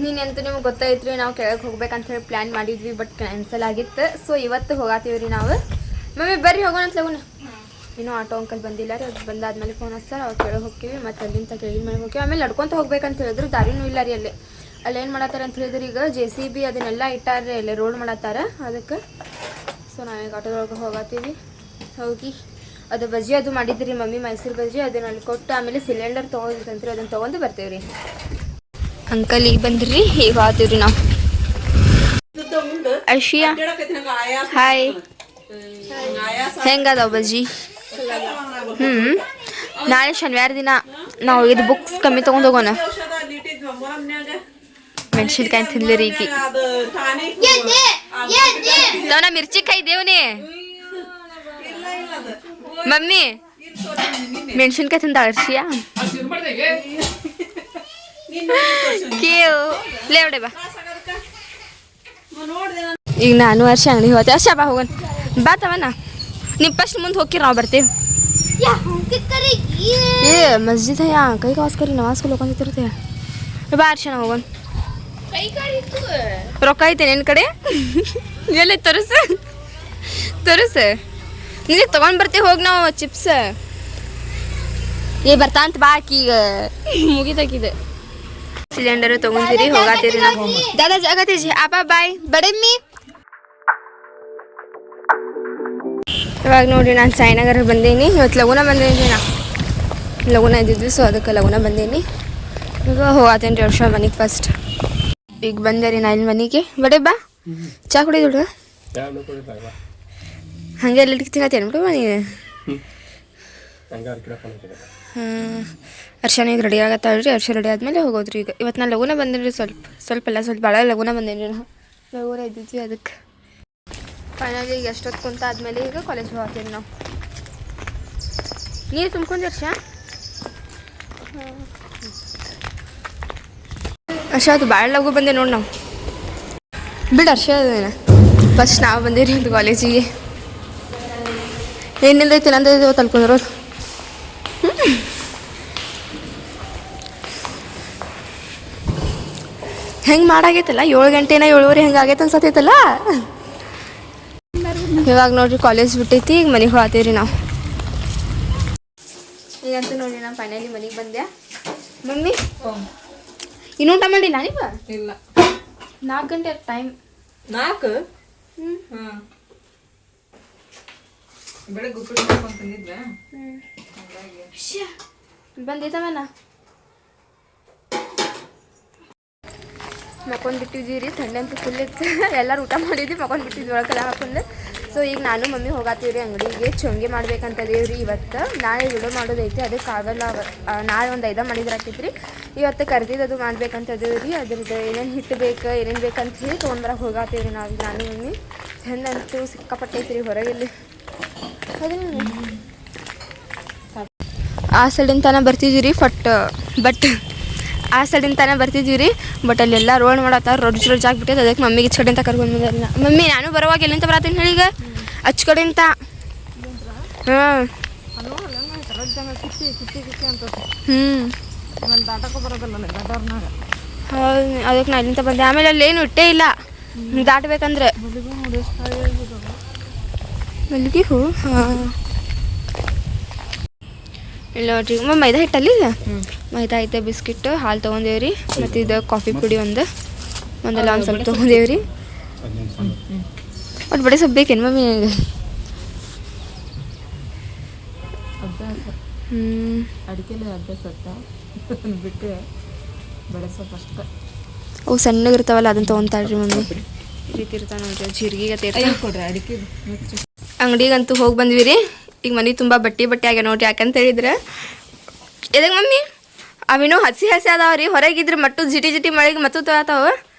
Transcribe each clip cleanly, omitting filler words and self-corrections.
ನೀನಂತೂ ನಿಮ್ಗೆ ಗೊತ್ತಾಯ್ತು ರೀ ನಾವು ಕೆಳಗೆ ಹೋಗ್ಬೇಕಂತ ಹೇಳಿ ಪ್ಲ್ಯಾನ್ ಮಾಡಿದ್ವಿ ಬಟ್ ಕ್ಯಾನ್ಸಲ್ ಆಗಿತ್ತು ಸೊ ಇವತ್ತು ಹೋಗಾತೀವಿ ರೀ ನಾವು ಮಮ್ಮಿ ಬರ್ರಿ ಹೋಗೋಣ ಅಂತ ಲಗುನ ಇನ್ನೂ ಆಟೋ ಅಂಕಲ್ ಬಂದಿಲ್ಲ ರೀ ಅದು ಬಂದಾದ್ಮೇಲೆ ಫೋನ್ ಹಚ್ತಾರೆ ಅವ್ರು ಕೆಳಗೆ ಹೋಗ್ತೀವಿ ಮತ್ತು ಅಲ್ಲಿಂದ ಕೆಳಗಿನ ಮೇಲೆ ಹೋಗ್ತೀವಿ ಆಮೇಲೆ ನಡ್ಕೊತ ಹೋಗ್ಬೇಕಂತ ಹೇಳಿದ್ರು ದಾರಿನೂ ಇಲ್ಲ ರೀ ಅಲ್ಲಿ ಏನು ಮಾಡತ್ತಾರ ಅಂತ ಹೇಳಿದ್ರೆ ಈಗ JCB ಅದನ್ನೆಲ್ಲ ಇಟ್ಟಾರೆ ಅಲ್ಲಿ ರೋಡ್ ಮಾಡತ್ತಾರ ಅದಕ್ಕೆ ಸೊ ನಾವೀಗ ಆಟೋದೊಳಗೆ ಹೋಗತ್ತೀವಿ ಹೋಗಿ ಅದು ಬಜ್ಜಿ ಅದು ಮಾಡಿದ್ರಿ ಮಮ್ಮಿ ಮೈಸೂರು ಬಜ್ಜಿ ಅದನ್ನ ಅಲ್ಲಿ ಕೊಟ್ಟು ಆಮೇಲೆ ಸಿಲಿಂಡರ್ ತೊಗೊಂಡಿರ್ತಂತ್ರಿ ಅದನ್ನು ತೊಗೊಂಡು ಬರ್ತೇವೆ ರೀ ಅಂಕಲ್ ಈಗ ಬಂದ್ರಿ ಈಗ ಆತೀವ್ರಿ ನಾವು ಅರ್ಷಿಯಾ ಹಾಯ್ ಹೆಂಗದಾವ ಬಜ್ಜಿ ನಾಳೆ ಶನಿವಾರ ದಿನ ನಾವು ಇದು ಬುಕ್ಸ್ ಕಮ್ಮಿ ತೊಗೊಂಡು ಹೋಗೋಣ ಮೆಣಸಿನ್ಕಾಯಿ ತಿನ್ಲಿರಿ ಈಕಿ ನಾ ಮಿರ್ಚಿಕಾಯಿ ದೇವನೇ ಮಮ್ಮಿ ಮೆಣಸಿನ್ಕಾಯಿ ತಿಂದ ಅರ್ಷಿಯಾ ಕೇವ್ ಲೇವಡೆ ಬಾ ಈಗ ನಾನು ವರ್ಷ ಅಂಗಡಿ ಹೋಗ್ತೆ ವರ್ಷ ಬಾ ಹೋಗೋಣ ಬಾ ತವನ ನೀವು ಫಸ್ಟ್ ಮುಂದೆ ಹೋಗಿ ನಾವು ಬರ್ತೀವಿ ಏ ಮಸ್ಜಿದ್ ಯಾ ಕೈ ಕಾಸ್ ಕರಿ ನಮಾಜ್ ಕೊಡ್ತಿರ್ತೆ ಬಾ ವರ್ಷ ನಾವು ಹೋಗೋಣ ರೊಕ್ಕ ಐತೆ ನಿನ್ನ ಕಡೆ ಎಲ್ಲ ತೋರಿಸು ನೀನು ತೊಗೊಂಡು ಬರ್ತೀವಿ ಹೋಗಿ ನಾವು ಚಿಪ್ಸ್ ಏ ಬರ್ತಾ ಅಂತ ಬಾ ಈಗ ಮುಗಿದಾಕಿದೆ ಸಿಲಿಂಡರ್ ತೊಗೊಂಡಿರಿ ಹೋಗಾತೀರಿ ನಾವು ದಾದಾ ಜಾಗತ್ತೀಜಿ ಅಪ್ಪ ಬಾಯ್ ಬಡಮ್ಮಿ ಇವಾಗ ನೋಡಿ ನಾನು ಸಾಯಿನಗರ ಬಂದೀನಿ ಇವತ್ತು ಲಗುನ ಬಂದೀನಿ ಲಗುನ ಇದ್ದಿದ್ವಿ ಸೊ ಅದಕ್ಕೆ ಲಗುನ ಬಂದೀನಿ ಈಗ ಹೋಗತ್ತೇನೆ ರೀ ವರ್ಷ ಮನೆಗೆ ಫಸ್ಟ್ ಈಗ ಬಂದೆ ರೀ ನಾನು ಮನೆಗೆ ಬಡೇ ಬಾ ಚಾ ಕುಡಿದು ಹಂಗೆ ಎಲ್ಲ ತಿನ್ನತ್ತೇನು ಬಿಡು ಮನೆ ಅರ್ಶನ ಈಗ ರೆಡಿ ಆಗತ್ತಾಳ್ರಿ ಅರ್ಶ ರೆಡಿ ಆದಮೇಲೆ ಹೋಗೋದ್ರಿ ಈಗ ಇವತ್ತು ನಾನು ಲಗುನ ಬಂದೇನಿ ರೀ ಸ್ವಲ್ಪ ಭಾಳ ಲಗುನ ಬಂದೇನಿ ರೀ ನಾವು ಲಗುನ ಇದ್ದಿದ್ವಿ ಅದಕ್ಕೆ ಫೈನಲಿ ಈಗ ಎಷ್ಟೊತ್ತು ಕುಂತ ಆದಮೇಲೆ ಈಗ ಕಾಲೇಜ್ ಹೋಗ್ತೀವಿ ನಾವು ನೀರು ತುಂಬ್ಕೊಂಡು ಅರ್ಷ ಅದು ಭಾಳ ಲಗು ಬಂದೆ ನೋಡಿ ನಾವು ಬಿಡು ಅರ್ಷ ಫಸ್ಟ್ ನಾವು ಬಂದೇವಿ ರೀ ಒಂದು ಕಾಲೇಜಿಗೆ ಏನಿಲ್ಲೈತಿ ನಂದು ತಲ್ಕೊಂಡಿರೋದು ಹೆಂಗೆ ಮಾಡಾಗೈತಲ್ಲ 7 ಗಂಟೆನ 7:30 ಹೆಂಗೆ ಆಗೈತೆ ಅನ್ಸತ್ತೈತಲ್ಲ ಇವಾಗ ನೋಡ್ರಿ ಕಾಲೇಜ್ ಬಿಟ್ಟೈತಿ ಈಗ ಮನೆಗೆ ಹೋಗ್ತೀವಿ ರೀ ನಾವು ಈಗಂತೂ ನೋಡ್ರಿ ನಾನು ಫೈನಲಿ ಮನೆಗೆ ಬಂದೆ ಮಮ್ಮಿ ಇನ್ನೂ ಊಟ ಮಾಡಿಲ್ಲ ನೀವು ಇಲ್ಲ 4 ಗಂಟೆ ಟೈಮ್ 4 ಹಾಂ ಬೆಳಗ್ಗೆ ಉಪ್ಪಿಟ್ಟು ತಂದಿದ್ದೆ ಬಂದಿದ್ದಾವಲ್ಲ ಮಕ್ಕೊಂಡು ಬಿಟ್ಟಿದ್ವಿ ರೀ ಥಂಡಿ ಅಂತೂ ಫುಲ್ ಇತ್ತು ಎಲ್ಲರೂ ಊಟ ಮಾಡಿದ್ವಿ ಮಕ್ಕೊಂಡು ಬಿಟ್ಟಿದ್ವಿ ಒಳಗೆಲ್ಲ ಹಾಕೊಂಡು ಸೊ ಈಗ ನಾನು ಮಮ್ಮಿ ಹೋಗಾತೀವಿ ರೀ ಅಂಗಡಿಗೆ ಚೊಂಗೆ ಮಾಡ್ಬೇಕಂತದೇವ್ ರೀ ಇವತ್ತು ನಾಳೆ ವಿಡಿಯೋ ಮಾಡೋದೈತಿ ಅದಕ್ಕೆ ಆಗಲ್ಲ ನಾಳೆ ಒಂದು 5 ಮಾಡಿದ್ರಾಕೈತಿ ರೀ ಇವತ್ತು ಕರ್ದಿದ್ದು ಮಾಡ್ಬೇಕಂತದೇವ್ ರೀ ಅದ್ರದ್ದು ಏನೇನು ಹಿಟ್ಟು ಬೇಕು ಏನೇನು ಬೇಕಂತ ಹೇಳಿ ತೊಗೊಂಡ್ಬರಕ್ಕೆ ಹೋಗಾತೀವಿ ರೀ ನಾವು ನಾನು ಮಮ್ಮಿ ಚಂದ ಅಂತೂ ಸಿಕ್ಕಾಪಟ್ಟೈತಿ ರೀ ಹೊರಗೆಲ್ಲಿ ಆ ಸೈಡಿನ ತನಕ ಬರ್ತಿದ್ವಿ ರೀ ಬಟ್ ಆ ಸೈಡಿನ ತನಕ ಬರ್ತಿದ್ವಿ ರೀ ಬಟ್ ಅಲ್ಲೆಲ್ಲ ರೋಡ್ ಮಾಡತ್ತಾರ ರೋಜ್ ಆಗಿಬಿಟ್ಟೈತೆ ಅದಕ್ಕೆ ಮಮ್ಮಿಗೆ ಇಚ್ ಕಡೆ ಅಂತ ಕರ್ಕೊಂಡ್ಬಂದಿಲ್ಲ ಮಮ್ಮಿ ನಾನು ಬರುವಾಗ ಎಲ್ಲಿಂತ ಬರತ್ತೀನಿ ಹೇಳಿ ಈಗ ಅಚ್ಚ ಕಡೆ ಅಂತ ಹೌದು ಅದಕ್ಕೆ ನಾನು ಇಲ್ಲಿಂತ ಬಂದೆ ಆಮೇಲೆ ಅಲ್ಲಿ ಏನು ಇಟ್ಟೇ ಇಲ್ಲ ದಾಟಬೇಕಂದ್ರೆ ಮಲ್ಲಿಗೆ ಹೂ ಹಾಂ ಇಲ್ಲ ನೋಡ್ರಿ ಮೈದಾ ಹಿಟ್ಟಲ್ಲಿ ಮೈದಾ ಐತೆ ಬಿಸ್ಕಿಟ್ ಹಾಲು ತೊಗೊಂಡೇವ್ರಿ ಮತ್ತು ಇದು ಕಾಫಿ ಪುಡಿ ಒಂದೆಲ್ಲ ಒಂದು ಸ್ವಲ್ಪ ತೊಗೊಂಡೇವ್ರಿ ಒಟ್ಟು ಬಡೆ ಸ್ವಲ್ಪ ಬೇಕೇನು ಮಮ್ಮಿ ಅವು ಸಣ್ಣಗಿರ್ತಾವಲ್ಲ ಅದನ್ನು ತೊಗೊತಾಳ್ರಿ ಮಮ್ಮಿ ರೀತಿ ಇರ್ತಾವೆ ನೋಡ್ರಿ ಜೀರಿಗೆ ಅಂಗಡಿಗಂತೂ ಹೋಗಿ ಬಂದ್ವಿ ರೀ ಈಗ ಮನೆ ತುಂಬ ಬಟ್ಟೆ ಆಗ್ಯಾವ ನೋಡ್ರಿ ಯಾಕಂತ ಹೇಳಿದ್ರೆ ಎದಕ್ಕೆ ಮಮ್ಮಿ ಅವಿನೂ ಹಸಿ ಅದಾವ ರೀ ಹೊರಗಿದ್ರೆ ಮಟ್ಟು ಜಿಟಿ ಮಳೆಗೆ ಮತ್ತು ತೊಗೊತಾವ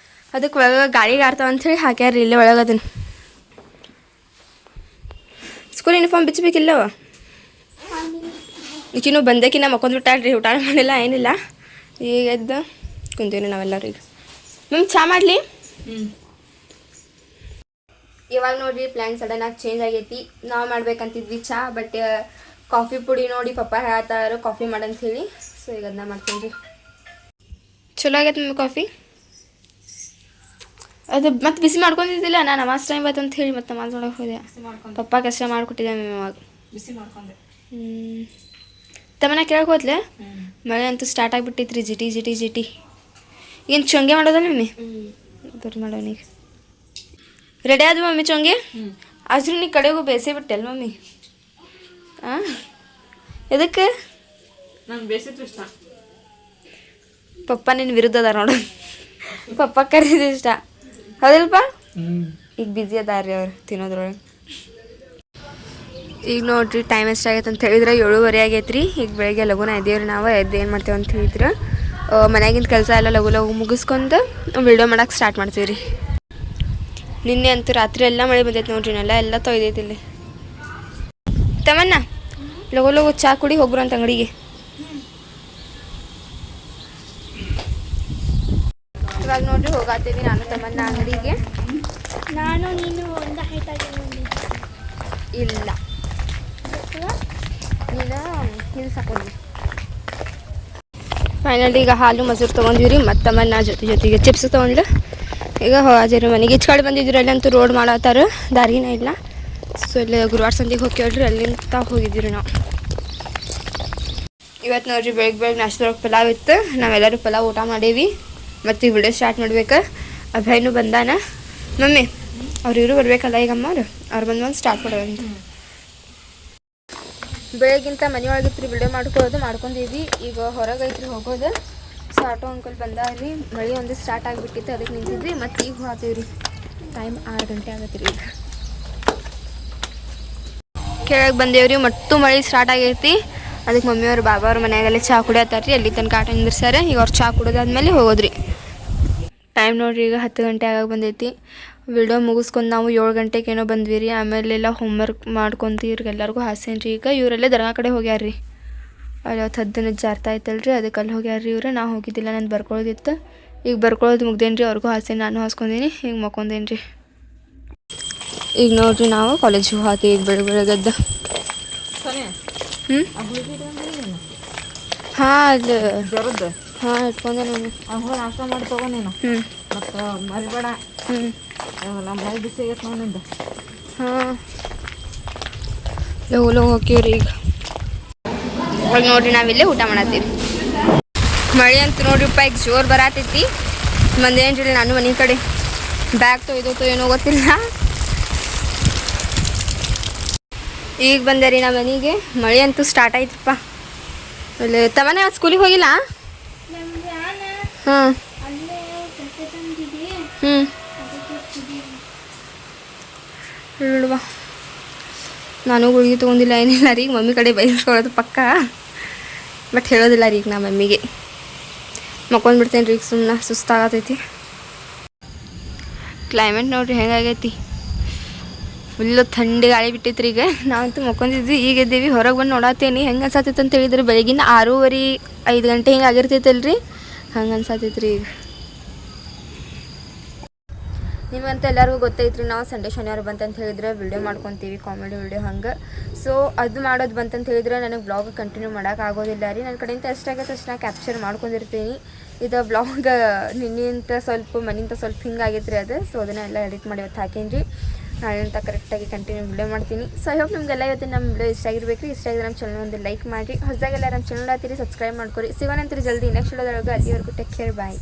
ಅದಕ್ಕೆ ಒಳಗೆ ಗಾಳಿಗೆ ಆಡ್ತಾವ ಅಂಥೇಳಿ ಹಾಕ್ಯಾರ ಇಲ್ಲೇ ಒಳಗೆ ಅದನ್ನು ಸ್ಕೂಲ್ ಯೂನಿಫಾರ್ಮ್ ಬಿಚ್ಚಬೇಕಿಲ್ಲವ ಈಕಿನ್ನೂ ಬಂದಕಿನ್ನ ಮಕ್ಕೊಂಡ್ಬಿಟ್ಟಾಳ್ರಿ ಊಟ ಮಾಡಿಲ್ಲ ಏನಿಲ್ಲ ಈಗ ಎದ್ದು ಕುಂತೀವಿ ನಾವೆಲ್ಲರೂ ಈಗ ಚಾ ಮಾಡಲಿ ಇವಾಗ ನೋಡ್ರಿ ಪ್ಲ್ಯಾನ್ ಸಡನ್ನಾಗಿ ಚೇಂಜ್ ಆಗೈತಿ ನಾವು ಮಾಡ್ಬೇಕಂತಿದ್ವಿ ಚಾ ಬಟ್ ಕಾಫಿ ಪುಡಿ ನೋಡಿ ಪಪ್ಪ ಹೇಳ್ತಾರ ಕಾಫಿ ಮಾಡಂತ ಹೇಳಿ ಸೊ ಈಗ ಅದನ್ನ ಮಾಡ್ತೀನಿ ರೀ ಚಲೋ ಆಗೈತೆ ಮಮ್ಮಿ ಕಾಫಿ ಅದು ಮತ್ತೆ ಬಿಸಿ ಮಾಡ್ಕೊಂಡಿದ್ದಿಲ್ಲ ನಾನು ನಮಾಜ್ ಟೈಮ್ ಬಂತು ಅಂತ ಹೇಳಿ ಮತ್ತೆ ನಮಾಜ್ ಮಾಡಕ್ಕೆ ಹೋದೆ. ಬಿಸಿ ಮಾಡ್ಕೊಂಡೆ. ಪಪ್ಪ ಕಷ್ಟ ಮಾಡಿಕೊಟ್ಟಿದ್ದೆ ಮಮ್ಮಿ ಅವಾಗ. ಬಿಸಿ ಮಾಡ್ಕೊಂಡೆ. ತಮ್ಮನ ಕೇಳಕ್ಕೆ ಹೋದ್ಲೆ ಮಳೆ ಅಂತೂ ಸ್ಟಾರ್ಟ್ ಆಗಿಬಿಟ್ಟಿತ್ರಿ ಜಿಟಿ ಜಿಟಿ ಜಿಟಿ. ಏನು ಚೊಂಗೆ ಮಾಡೋದಲ್ಲ ಮಮ್ಮಿ ಬರ್ ಮಾಡೋನೀಗ ರೆಡಿ ಆದ್ವು ಮಮ್ಮಿ ಚೊಂಗೆ. ಆದ್ರೂ ನೀ ಕಡೆಗೂ ಬೇಸೇ ಬಿಟ್ಟೆಲ್ಲ ಮಮ್ಮಿ. ಹಾಂ ಎದಕ್ಕೆ ನಾನು ಬೇಸಿತ್ತು ಇಷ್ಟ. ಪಪ್ಪ ನಿನ್ನ ವಿರುದ್ಧ ಅದಾರ ನೋಡು. ಪಪ್ಪ ಕರೀದು ಇಷ್ಟ ಹೌದಲ್ಪ. ಈಗ ಬ್ಯುಸಿ ಅದಾರ ಅವ್ರು ತಿನ್ನೋದ್ರೊಳಗೆ. ಈಗ ನೋಡ್ರಿ ಟೈಮ್ ಎಷ್ಟಾಗೈತೆ ಅಂತ ಹೇಳಿದ್ರೆ 7:30 ಆಗೈತ್ರಿ. ಈಗ ಬೆಳಗ್ಗೆ ಲಘುನ ಎದ್ದೇವ್ರಿ ನಾವು ಏನು ಮಾಡ್ತೇವೆ ಅಂತ ಹೇಳಿದ್ರೆ ಮನ್ಯಾಗಿಂದ ಕೆಲಸ ಎಲ್ಲ ಲಘು ಲಘು ಮುಗಿಸ್ಕೊಂಡು ವಿಡಿಯೋ ಮಾಡೋಕೆ ಸ್ಟಾರ್ಟ್ ಮಾಡ್ತೀವಿ ರೀ. ನಿನ್ನೆ ಅಂತೂ ರಾತ್ರಿ ಎಲ್ಲ ಮಳೆ ಬಂದೈತೆ ನೋಡ್ರಿ. ಎಲ್ಲ ತೊಯ್ದೈತಿ ಇಲ್ಲಿ. ತಮ್ಮನ್ನ ಲಘು ಲಘು ಚಾ ಕುಡಿ ಹೋಗ್ರು ಅಂತ ಅಂಗಡಿಗೆ. ಇವಾಗ ನೋಡ್ರಿ ಹೋಗಾತೀವಿ ನಾನು ತಮ್ಮನ್ನ ಅಂಗಡಿಗೆ. ನಾನು ನೀನು ಒಂದು ಹೈಟ್ ಆಗಿ ಇಲ್ಲ ನೀನು ಹಿಲ್ಸ್ ಹಾಕೊಂಡ್ವಿ. ಫೈನಲಿ ಈಗ ಹಾಲು ಮೊಸರು ತೊಗೊಂಡಿವಿ ರೀ. ಮತ್ತು ತಮ್ಮನ್ನ ಜೊತೆಗೆ ಚಿಪ್ಸ್ ತೊಗೊಂಡು ಈಗ ಹೋಗಾತೀವಿ ಮನೆಗೆ. ಈಚೆ ಕಡೆ ಬಂದಿದ್ರು ಅಲ್ಲಂತೂ ರೋಡ್ ಮಾಡತ್ತಾರ, ದಾರಿನೇ ಇಲ್ಲ. ಸೊ ಇಲ್ಲಿ ಗುರುವಾರ ಸಂದಿಗೆ ಹೋಗ್ಯಾಳ್ರಿ, ಅಲ್ಲಿಂದ ಹೋಗಿದ್ದೀವಿ ನಾವು. ಇವತ್ತು ನೋಡ್ರಿ ಬೆಳಗ್ಗೆ ನಾಷ್ಟದೊಳಗೆ ಪಲಾವ್ ಇತ್ತು. ನಾವೆಲ್ಲರೂ ಪಲಾವ್ ಊಟ ಮಾಡೇವಿ. ಮತ್ತು ಈ ವಿಡಿಯೋ ಸ್ಟಾರ್ಟ್ ಮಾಡ್ಬೇಕು. ಅಭಯನೂ ಬಂದಾನ. ಮಮ್ಮಿ ಅವ್ರು ಬರ್ಬೇಕಲ್ಲ ಈಗ ಅಮ್ಮ ಅವ್ರು ಬಂದು ಸ್ಟಾರ್ಟ್ ಮಾಡೋದು. ಬೆಳಗ್ಗಿಂತ ಮನೆಯೊಳಗಿತ್ತು ರೀ ವಿಡಿಯೋ ಮಾಡ್ಕೊಂಡೀವಿ. ಈಗ ಹೊರಗೆ ಐತ್ರಿ ಹೋಗೋದು. ಸೊ ಆಟೋ ಅಂಕಲ್ ಬಂದಾರ್ರಿ. ಮಳೆ ಒಂದು ಸ್ಟಾರ್ಟ್ ಆಗಿಬಿಟ್ಟಿತ್ತು, ಅದಕ್ಕೆ ನಿಂತಿದ್ವಿ. ಮತ್ತು ಈಗ ಹೋಗ್ತೀವಿ ರೀ. ಟೈಮ್ 6 ಗಂಟೆ ಆಗತ್ತೆ ರೀ. ಈಗ ಕೆಳಗೆ ಬಂದೇವ್ರಿ. ಮತ್ತು ಮಳೆ ಸ್ಟಾರ್ಟ್ ಆಗೈತಿ. ಅದಕ್ಕೆ ಮಮ್ಮಿಯವ್ರು ಬಾಬಾ ಅವ್ರ ಮನೆಯಾಗೆಲ್ಲ ಚಹಾ ಕುಡಿಯತ್ತಾರ ರೀ. ಅಲ್ಲಿ ತನಕ ಆಟ ನಿಂದಿರ್ಸಾರೆ. ಈಗ ಅವ್ರು ಚಹಾ ಕುಡಿದಾದ್ಮೇಲೆ ಹೋಗೋದ್ರಿ. ಟೈಮ್ ನೋಡ್ರಿ ಈಗ 10 ಗಂಟೆ ಆಗಾಗ ಬಂದೈತಿ. ವಿಡಿಯೋ ಮುಗಿಸ್ಕೊಂಡು ನಾವು 7 ಗಂಟೆಗೆ ಏನೋ ಬಂದ್ವಿ ರೀ. ಆಮೇಲೆಲ್ಲ ಹೋಮ್ವರ್ಕ್ ಮಾಡ್ಕೊತೀವ್ರಿ. ಎಲ್ಲರಿಗೂ ಹಾಸೇನಿ ರೀ. ಈಗ ಇವರೆಲ್ಲ ದರ್ಗಾ ಕಡೆ ಹೋಗ್ಯಾರ ರೀ. ಅಲ್ಲಿ ಅವತ್ತು 10 ದಿನದ ಜಾರ್ತಾ ಐತಲ್ರಿ, ಅದಕ್ಕೆ ಅಲ್ಲಿ ಹೋಗ್ಯಾರ ರೀ ಇವ್ರು. ನಾವು ಹೋಗಿದ್ದಿಲ್ಲ, ನಾನು ಬರ್ಕೊಳ್ಳೋದಿತ್ತು. ಈಗ ಬರ್ಕೊಳ್ಳೋದು ಮುಗ್ದೇನು ರೀ. ಅವ್ರಿಗೂ ಹಾಸೇನಿ, ನಾನು ಹಾಸ್ಕೊಂಡೀನಿ. ಈಗ ಮಕ್ಕೊಂದೇನು ರೀ. ಈಗ ನೋಡ್ರಿ ನಾವು ಕಾಲೇಜಿಗೆ ಹೋಗ್ತೀವಿ ಈಗ ಬೆಳಗ್ಗೆದ್ದು. ಹಾಂ ಅದು ಜ್ವರದ್ದು ಹಾಂ ಇಟ್ಕೊಂಡೆ ನಾನು. ಹೋಗಿ ನಾಷ್ಟ ಮಾಡಿ ತಗೋ ನೀನು. ಮತ್ತು ಮರಿಬೇಡ. ನಮ್ಮ ಮೈ ಬಿಸಿ ಆಗೈತೆ ನೋಡಿಂದ. ಹಾಂ ಲೋ ಹೋಗ್ತೀವ್ರಿ ಈಗ. ಇವಾಗ ನೋಡ್ರಿ ನಾವಿಲ್ಲೇ ಊಟ ಮಾಡತ್ತೀವಿ. ಮಳೆ ಅಂತ ನೋಡ್ರಿಪ್ಪ ಈಗ ಜೋರು ಬರತೈತಿ. ಮಂದೇನ್ರಿ ನಾನು ಮನೆ ಕಡೆ ಬ್ಯಾಗ್ ತೊಯ್ದೋತೋ ಏನೋ ಗೊತ್ತಿಲ್ಲ. ಈಗ ಬಂದೆ ರೀ ನಮ್ಮ ಮನೆಗೆ. ಮಳೆ ಅಂತೂ ಸ್ಟಾರ್ಟ್ ಆಯ್ತಪ್ಪ. ಅಲ್ಲಿ ತಮ್ಮನೇ ಸ್ಕೂಲಿಗೆ ಹೋಗಿಲ್ಲ. ಹಾಂ ನೋಡುವ. ನಾನು ಗುಳಿಗೆ ತೊಗೊಂಡಿಲ್ಲ, ಏನಿಲ್ಲ ರೀ. ಈಗ ಮಮ್ಮಿ ಕಡೆ ಬೈಸ್ಕೊಳ್ಳೋದು ಪಕ್ಕ. ಬಟ್ ಹೇಳೋದಿಲ್ಲ ರೀ ಈಗ ನಾ ಮಮ್ಮಿಗೆ. ಮಕ್ಕೊಂಡ್ಬಿಡ್ತೇನೆ ರೀ ಈಗ. ಸುಮ್ಮನೆ ಸುಸ್ತಾಗತೈತಿ. ಕ್ಲೈಮೇಟ್ ನೋಡ್ರಿ ಹೆಂಗಾಗೈತಿ. ಫುಲ್ಲು ಥಂಡಿ ಗಾಳಿ ಬಿಟ್ಟೈತ್ರಿ. ಈಗ ನಾವಂತೂ ಮಕ್ಕೊಂದಿದ್ವಿ. ಈಗ ಎದ್ದೀವಿ. ಹೊರಗೆ ಬಂದು ನೋಡತ್ತೇನಿ ಹೆಂಗೆ ಅನ್ಸತ್ತೈತೆ ಅಂತ ಹೇಳಿದ್ರೆ ಬೆಳಗಿನ 6:30 5 ಗಂಟೆ ಹಿಂಗೆ ಆಗಿರ್ತೈತಲ್ರಿ. ಹಂಗೆ ಅನ್ಸತ್ತೈತ್ರಿ ಈಗ. ನಿಮಗಂತ ಎಲ್ಲರಿಗೂ ಗೊತ್ತೈತ್ರಿ ನಾವು ಸಂಡೇ ಶನಿವಾರ ಬಂತಂತ ಹೇಳಿದ್ರೆ ವಿಡಿಯೋ ಮಾಡ್ಕೊತೀವಿ, ಕಾಮಿಡಿ ವಿಡಿಯೋ ಹಂಗೆ. ಸೊ ಅದು ಮಾಡೋದು ಬಂತಂತ ಹೇಳಿದ್ರೆ ನನಗೆ ಬ್ಲಾಗ್ ಕಂಟಿನ್ಯೂ ಮಾಡೋಕ್ಕಾಗೋದಿಲ್ಲ ರೀ. ನನ್ನ ಕಡೆಯಿಂದ ಎಷ್ಟಾಗತ್ತೆ ಅಷ್ಟು ನಾ ಕ್ಯಾಪ್ಚರ್ ಮಾಡ್ಕೊಂಡಿರ್ತೀನಿ. ಇದು ಬ್ಲಾಗ್ ನಿನ್ನಿಂತ ಸ್ವಲ್ಪ ಮನಿಂತ ಸ್ವಲ್ಪ ಹಿಂಗಾಗೈತೆ ರೀ ಅದು. ಸೊ ಅದನ್ನೆಲ್ಲ ಎಡಿಟ್ ಮಾಡಿ ಇವತ್ತು ಹಾಕೀನಿ ರೀ. ನಾಳೆಂತ ಕರೆಕ್ಟಾಗಿ ಕಂಟಿನ್ಯೂ ವಿಡಿಯೋ ಮಾಡ್ತೀನಿ. ಸೊ ಐ ಹೋಪ್ ನಿಮಗೆಲ್ಲ ಇವತ್ತು ನಮ್ಮ ವಿಡಿಯೋ ಇಷ್ಟ ಆಗಿರ್ಬೇಕು. ಇಷ್ಟ ಆಗಿದ್ರೆ ನಮ್ಮ ಚಾನಲ್ ಒಂದು ಲೈಕ್ ಮಾಡಿರಿ. ಹೊಸದಾಗೆಲ್ಲ ನಮ್ಮ ಚಾನಲ್ ಹಾಕ್ತೀರಿ, ಸಬ್ಸ್ಕ್ರೈಬ್ ಮಾಡ್ಕೊರಿ. ಸಿಗೋಣಂತೀರಿ ಜಲ್ದಿ ನೆಕ್ಸ್ಟ್ ವಿಡಿಯೋದೊಳಗೆ. ಅಲ್ಲಿವರೆಗೂ ಟೇಕ್ ಕೇರ್, ಬಾಯ್.